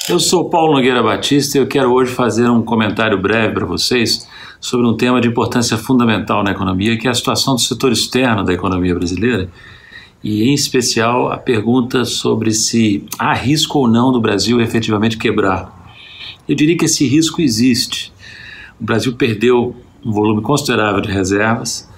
Eu sou Paulo Nogueira Batista e eu quero hoje fazer um comentário breve para vocês sobre um tema de importância fundamental na economia, que é a situação do setor externo da economia brasileira e, em especial, a pergunta sobre se há risco ou não do Brasil efetivamente quebrar. Eu diria que esse risco existe. O Brasil perdeu um volume considerável de reservas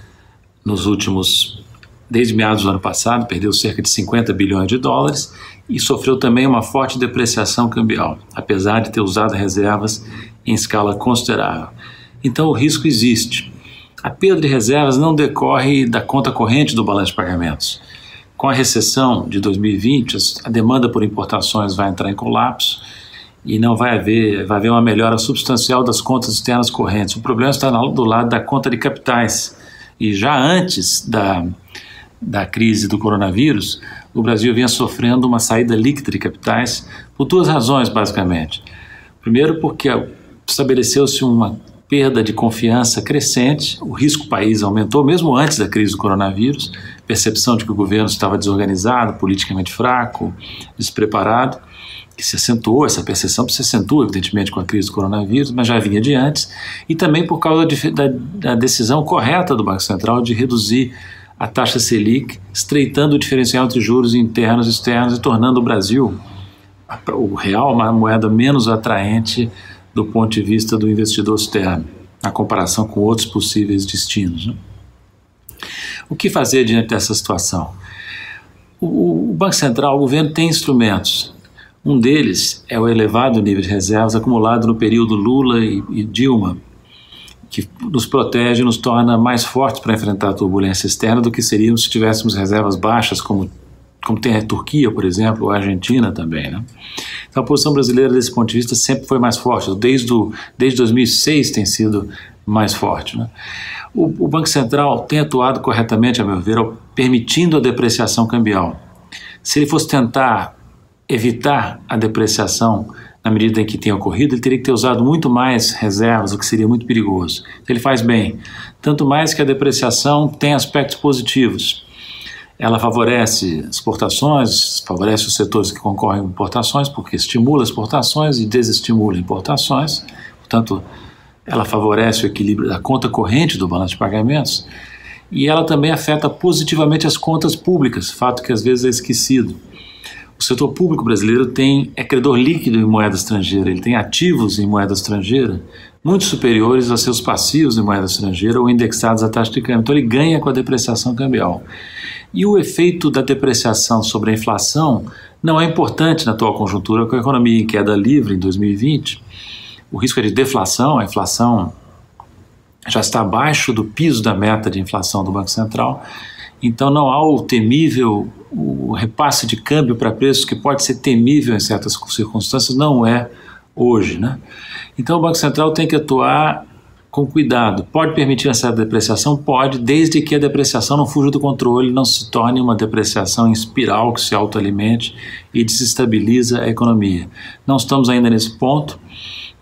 desde meados do ano passado, perdeu cerca de 50 bilhões de dólares e sofreu também uma forte depreciação cambial, apesar de ter usado reservas em escala considerável. Então o risco existe. A perda de reservas não decorre da conta corrente do balanço de pagamentos. Com a recessão de 2020, a demanda por importações vai entrar em colapso e vai haver uma melhora substancial das contas externas correntes. O problema está do lado da conta de capitais. E já antes da crise do coronavírus, o Brasil vinha sofrendo uma saída líquida de capitais por duas razões, basicamente. Primeiro, porque estabeleceu-se uma perda de confiança crescente, o risco país aumentou mesmo antes da crise do coronavírus, percepção de que o governo estava desorganizado, politicamente fraco, despreparado, que essa percepção se acentuou evidentemente com a crise do coronavírus, mas já vinha de antes, e também por causa da decisão correta do Banco Central de reduzir a taxa Selic, estreitando o diferencial entre juros internos e externos e tornando o Brasil, o real, uma moeda menos atraente do ponto de vista do investidor externo, na comparação com outros possíveis destinos, né? O que fazer diante dessa situação? O Banco Central, o governo tem instrumentos. Um deles é o elevado nível de reservas acumulado no período Lula e Dilma, que nos protege e nos torna mais fortes para enfrentar a turbulência externa do que seríamos se tivéssemos reservas baixas, como tem a Turquia, por exemplo, ou a Argentina também, né? Então a posição brasileira desse ponto de vista sempre foi mais forte, desde 2006 tem sido mais forte, né? O Banco Central tem atuado corretamente, a meu ver, permitindo a depreciação cambial. Se ele fosse tentar evitar a depreciação na medida em que tem ocorrido, ele teria que ter usado muito mais reservas, o que seria muito perigoso. Ele faz bem, tanto mais que a depreciação tem aspectos positivos. Ela favorece exportações, favorece os setores que concorrem com importações, porque estimula exportações e desestimula importações. Portanto, ela favorece o equilíbrio da conta corrente do balanço de pagamentos e ela também afeta positivamente as contas públicas, fato que às vezes é esquecido. O setor público brasileiro é credor líquido em moeda estrangeira, ele tem ativos em moeda estrangeira muito superiores a seus passivos em moeda estrangeira ou indexados à taxa de câmbio, então ele ganha com a depreciação cambial. E o efeito da depreciação sobre a inflação não é importante na atual conjuntura, com a economia em queda livre em 2020, o risco é de deflação, a inflação já está abaixo do piso da meta de inflação do Banco Central, então não há o repasse de câmbio para preços que pode ser temível em certas circunstâncias, não é hoje, né? Então o Banco Central tem que atuar com cuidado. Pode permitir essa depreciação? Pode, desde que a depreciação não fuja do controle, não se torne uma depreciação em espiral que se autoalimente e desestabiliza a economia. Não estamos ainda nesse ponto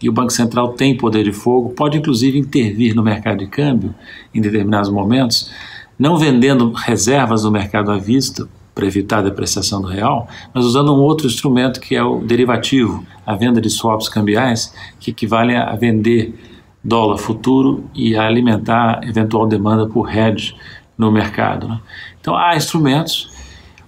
e o Banco Central tem poder de fogo, pode inclusive intervir no mercado de câmbio em determinados momentos, não vendendo reservas no mercado à vista para evitar a depreciação do real, mas usando um outro instrumento que é o derivativo, a venda de swaps cambiais, que equivalem a vender dólar futuro e a alimentar eventual demanda por hedge no mercado, né? Então há instrumentos.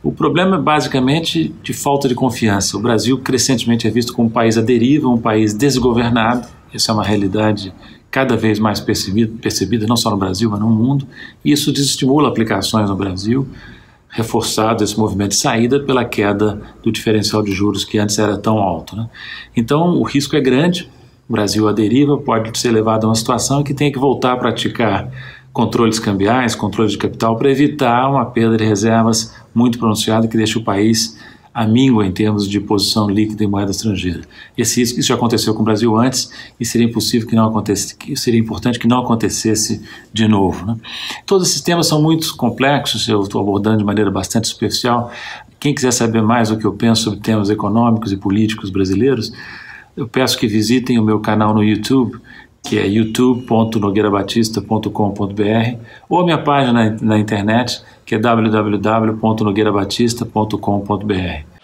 O problema é basicamente de falta de confiança. O Brasil crescentemente é visto como um país à deriva, um país desgovernado. Essa é uma realidade cada vez mais percebida não só no Brasil, mas no mundo. E isso desestimula aplicações no Brasil, reforçado esse movimento de saída pela queda do diferencial de juros que antes era tão alto, né? Então o risco é grande. O Brasil à deriva pode ser levado a uma situação que tem que voltar a praticar controles cambiais, controle de capital, para evitar uma perda de reservas muito pronunciada que deixe o país à míngua em termos de posição líquida em moeda estrangeira. Isso já aconteceu com o Brasil antes e seria importante que não acontecesse de novo, né? Todos esses temas são muito complexos, eu estou abordando de maneira bastante superficial. Quem quiser saber mais do que eu penso sobre temas econômicos e políticos brasileiros, eu peço que visitem o meu canal no YouTube, que é youtube.nogueirabatista.com.br, ou a minha página na internet, que é www.nogueirabatista.com.br.